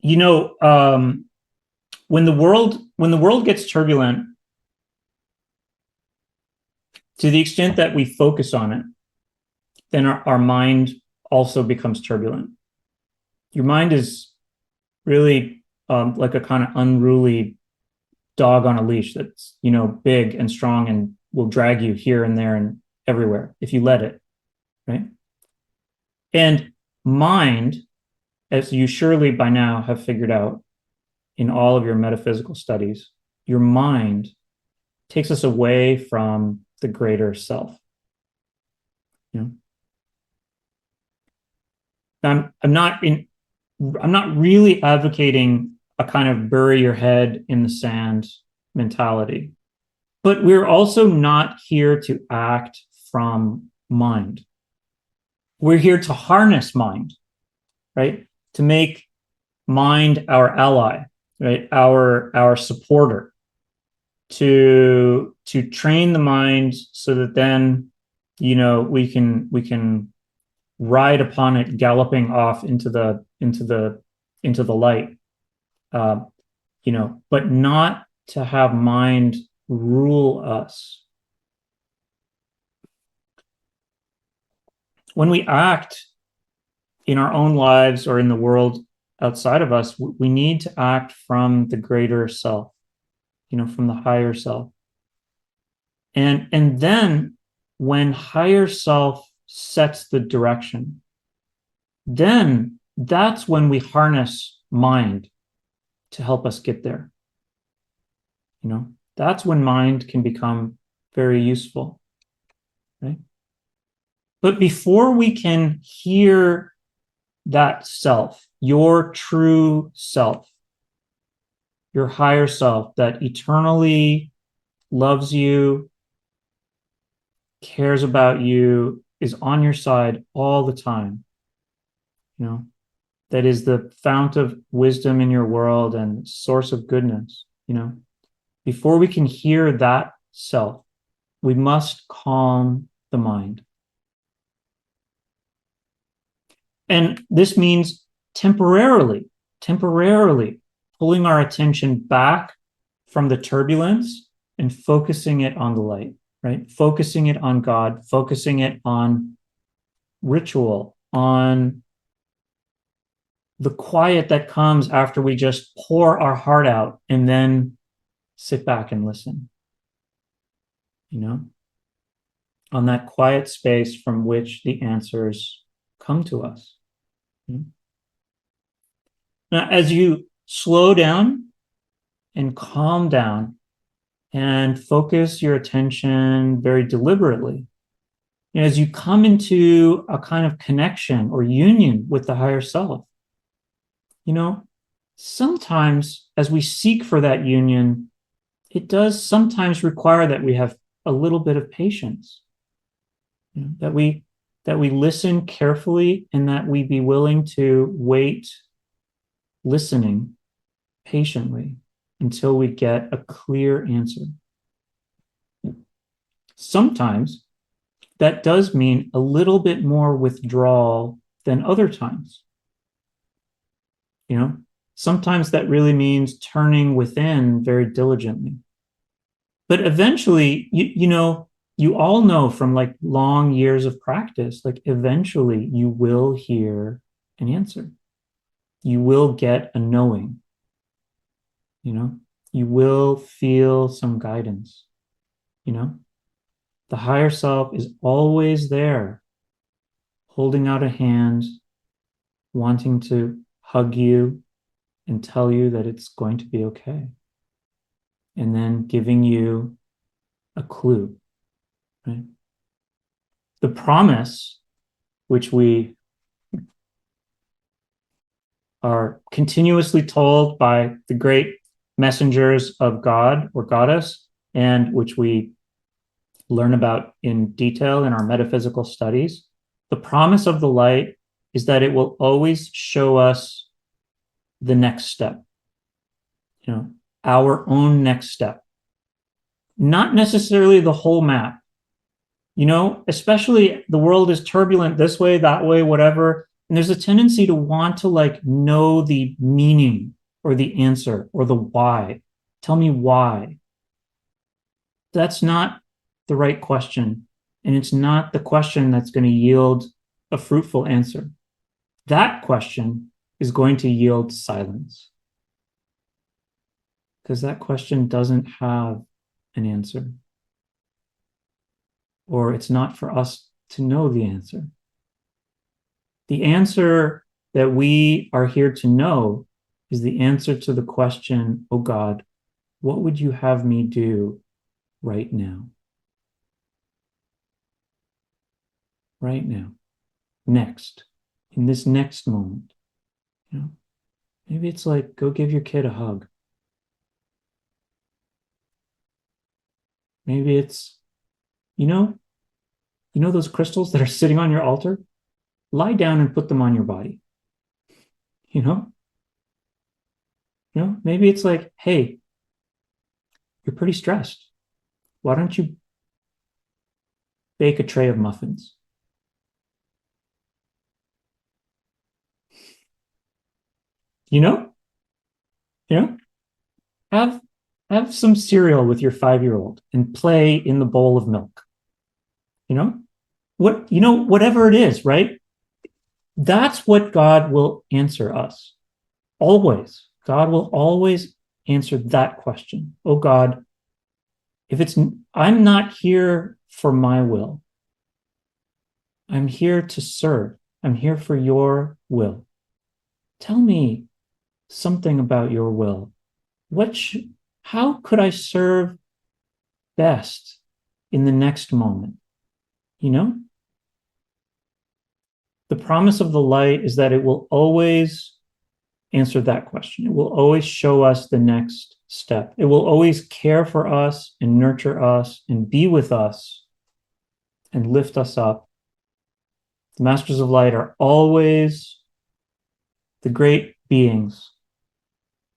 you know, when the world gets turbulent, to the extent that we focus on it, then our mind also becomes turbulent. Your mind is really like a kind of unruly dog on a leash that's, big and strong and will drag you here and there and everywhere if you let it, right? And mind, as you surely by now have figured out in all of your metaphysical studies, your mind takes us away from the greater self. You know, I'm not really advocating a kind of bury your head in the sand mentality, but we're also not here to act from mind. We're here to harness mind, right? To make mind our ally, right? Our supporter, to train the mind so that then, we can ride upon it, galloping off into the light, but not to have mind rule us. When we act in our own lives or in the world outside of us, we need to act from the greater self, from the higher self. And then when higher self sets the direction, then that's when we harness mind to help us get there. That's when mind can become very useful, right? But before we can hear that self, your true self, your higher self that eternally loves you, cares about you, is on your side all the time, that is the fount of wisdom in your world and source of goodness, before we can hear that self, we must calm the mind. And this means temporarily pulling our attention back from the turbulence and focusing it on the light, right? Focusing it on God, focusing it on ritual, on the quiet that comes after we just pour our heart out and then sit back and listen, on that quiet space from which the answers come to us. Now, as you slow down and calm down and focus your attention very deliberately, as you come into a kind of connection or union with the higher self, sometimes as we seek for that union, it does sometimes require that we have a little bit of patience, that we listen carefully and that we be willing to wait, listening patiently until we get a clear answer. Sometimes that does mean a little bit more withdrawal than other times. Sometimes that really means turning within very diligently. But eventually, you all know from like long years of practice, like eventually you will hear an answer. You will get a knowing. You will feel some guidance. The higher self is always there, holding out a hand, wanting to hug you and tell you that it's going to be okay. And then giving you a clue, right? The promise, which we are continuously told by the great messengers of God or Goddess, and which we learn about in detail in our metaphysical studies, the promise of the light is that it will always show us the next step, our own next step, not necessarily the whole map. Especially the world is turbulent this way, that way, whatever. And there's a tendency to want to like know the meaning or the answer or the why. Tell me why. That's not the right question. And it's not the question that's going to yield a fruitful answer. That question is going to yield silence because that question doesn't have an answer, or it's not for us to know the answer. The answer that we are here to know is the answer to the question, oh God, what would you have me do right now? Right now, next, in this next moment. You know, maybe it's like, go give your kid a hug. Maybe it's, you know, those crystals that are sitting on your altar? Lie down and put them on your body. You know? Maybe it's like, hey, you're pretty stressed. Why don't you bake a tray of muffins? You know? You know? Have some cereal with your 5-year-old and play in the bowl of milk. You know? Whatever it is, right? That's what God will answer us. Always. God will always answer that question. Oh God, I'm not here for my will. I'm here to serve. I'm here for your will. Tell me something about your will. How could I serve best in the next moment? You know? The promise of the light is that it will always answer that question. It will always show us the next step. It will always care for us and nurture us and be with us and lift us up. The masters of light are always the great beings,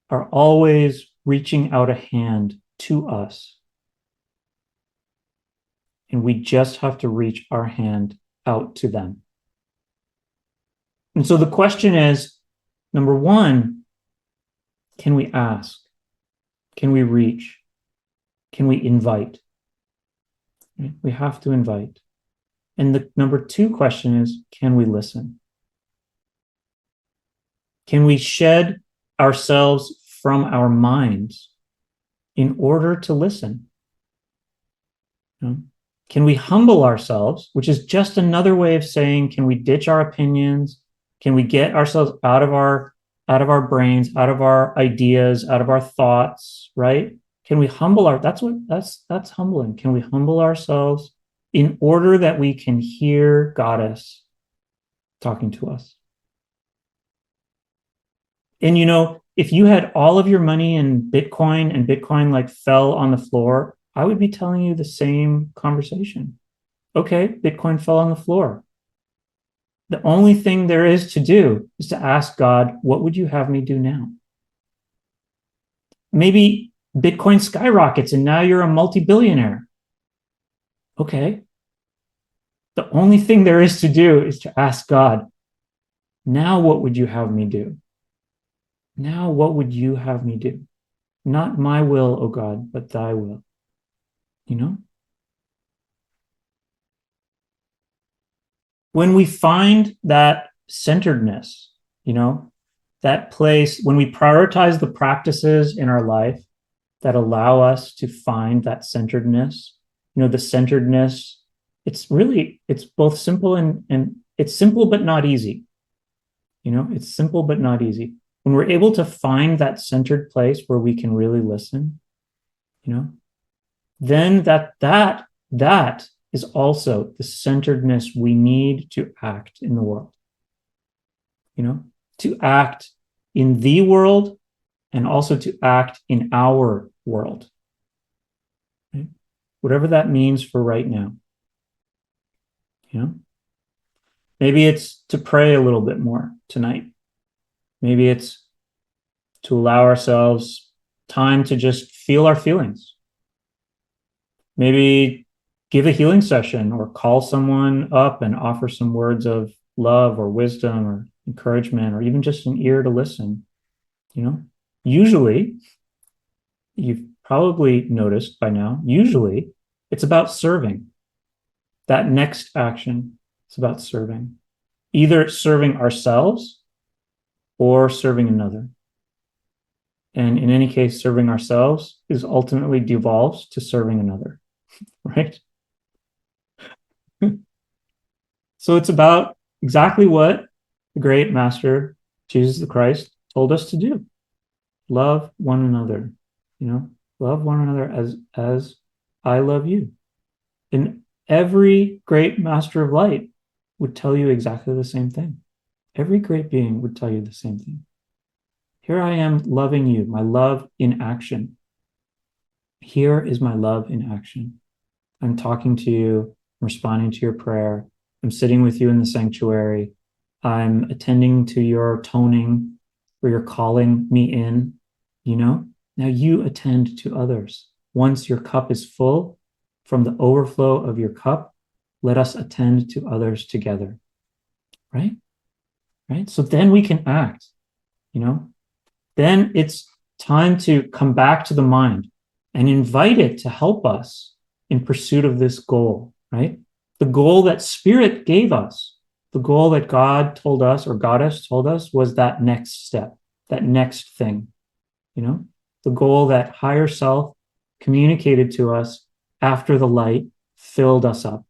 are always reaching out a hand to us. And we just have to reach our hand out to them. And so the question is, number one, can we ask? Can we reach? Can we invite? We have to invite. And the number two question is, can we listen? Can we shed ourselves from our minds in order to listen? Can we humble ourselves, which is just another way of saying, can we ditch our opinions? Can we get ourselves out of our brains, out of our ideas, out of our thoughts, right? Can we humble that's humbling. Can we humble ourselves in order that we can hear Goddess talking to us? And if you had all of your money in Bitcoin and Bitcoin like fell on the floor, I would be telling you the same conversation. Okay, Bitcoin fell on the floor. The only thing there is to do is to ask God, what would you have me do now? Maybe Bitcoin skyrockets and now you're a multi-billionaire. Okay. The only thing there is to do is to ask God, now what would you have me do? Now what would you have me do? Not my will, O God, but thy will. When we find that centeredness, that place, when we prioritize the practices in our life that allow us to find that centeredness, the centeredness, it's both simple and it's simple, but not easy. It's simple, but not easy. When we're able to find that centered place where we can really listen, then that is also the centeredness we need to act in the world, to act in the world and also to act in our world, right? Whatever that means for right now. Maybe it's to pray a little bit more tonight. Maybe it's to allow ourselves time to just feel our feelings. Maybe give a healing session or call someone up and offer some words of love or wisdom or encouragement or even just an ear to listen, usually, you've probably noticed by now, usually it's about serving. That next action is about serving, either serving ourselves or serving another. And in any case, serving ourselves is ultimately devolves to serving another, right? So it's about exactly what the great master, Jesus the Christ, told us to do. Love one another, love one another as I love you. And every great master of light would tell you exactly the same thing. Every great being would tell you the same thing. Here I am loving you, my love in action. Here is my love in action. I'm talking to you, I'm responding to your prayer. I'm sitting with you in the sanctuary. I'm attending to your toning where you're calling me in, Now you attend to others. Once your cup is full, from the overflow of your cup, let us attend to others together. Right? Right? So then we can act, Then it's time to come back to the mind and invite it to help us in pursuit of this goal, right? The goal that Spirit gave us, the goal that God told us or Goddess told us was that next step, that next thing, the goal that higher self communicated to us after the light filled us up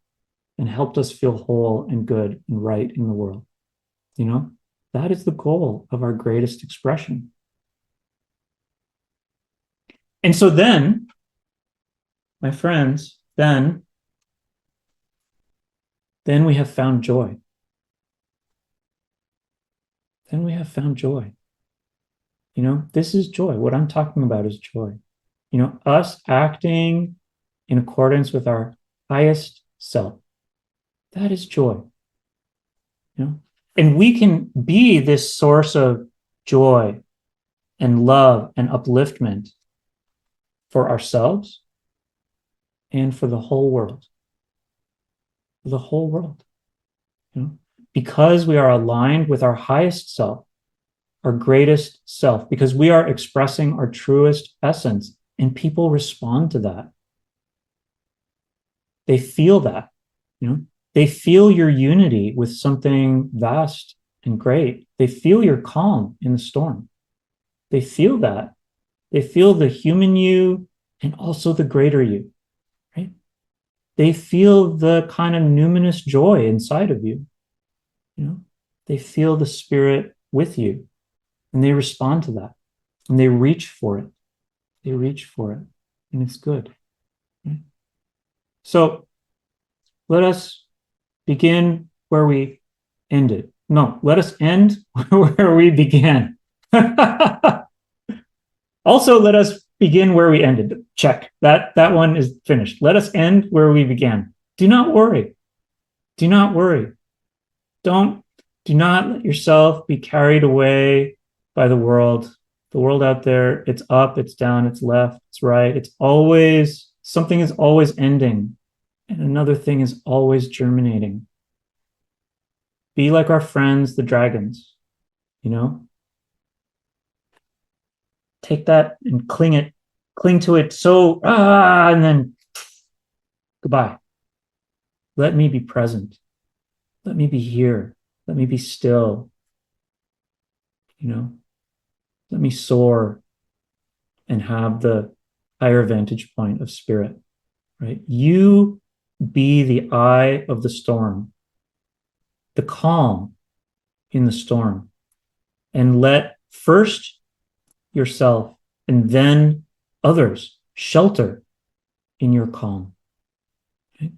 and helped us feel whole and good and right in the world. That is the goal of our greatest expression. And so then, my friends, then we have found joy. Then we have found joy. This is joy. What I'm talking about is joy. Us acting in accordance with our highest self. That is joy. And we can be this source of joy and love and upliftment for ourselves and for the whole world. For the whole world. Because we are aligned with our highest self, our greatest self, because we are expressing our truest essence, and people respond to that. They feel that, They feel your unity with something vast and great. They feel your calm in the storm. They feel that. They feel the human you and also the greater you, right? They feel the kind of numinous joy inside of you. They feel the Spirit with you, and they respond to that, and they reach for it. They reach for it, and it's good. Right? So let us begin where we ended. No, let us end where we began. Also, let us begin where we ended. Check. That one is finished. Let us end where we began. Do not worry. Do not worry. Do not let yourself be carried away by the world. The world out there, it's up, it's down, it's left, it's right. It's always, something is always ending, and another thing is always germinating. Be like our friends, the dragons, Take that and cling to it so, and then goodbye. Let me be present. Let me be here. Let me be still. Let me soar and have the higher vantage point of Spirit, right? You be the eye of the storm, the calm in the storm, and let first yourself and then others shelter in your calm. Okay?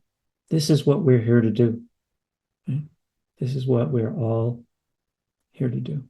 This is what we're here to do. Okay? This is what we're all here to do.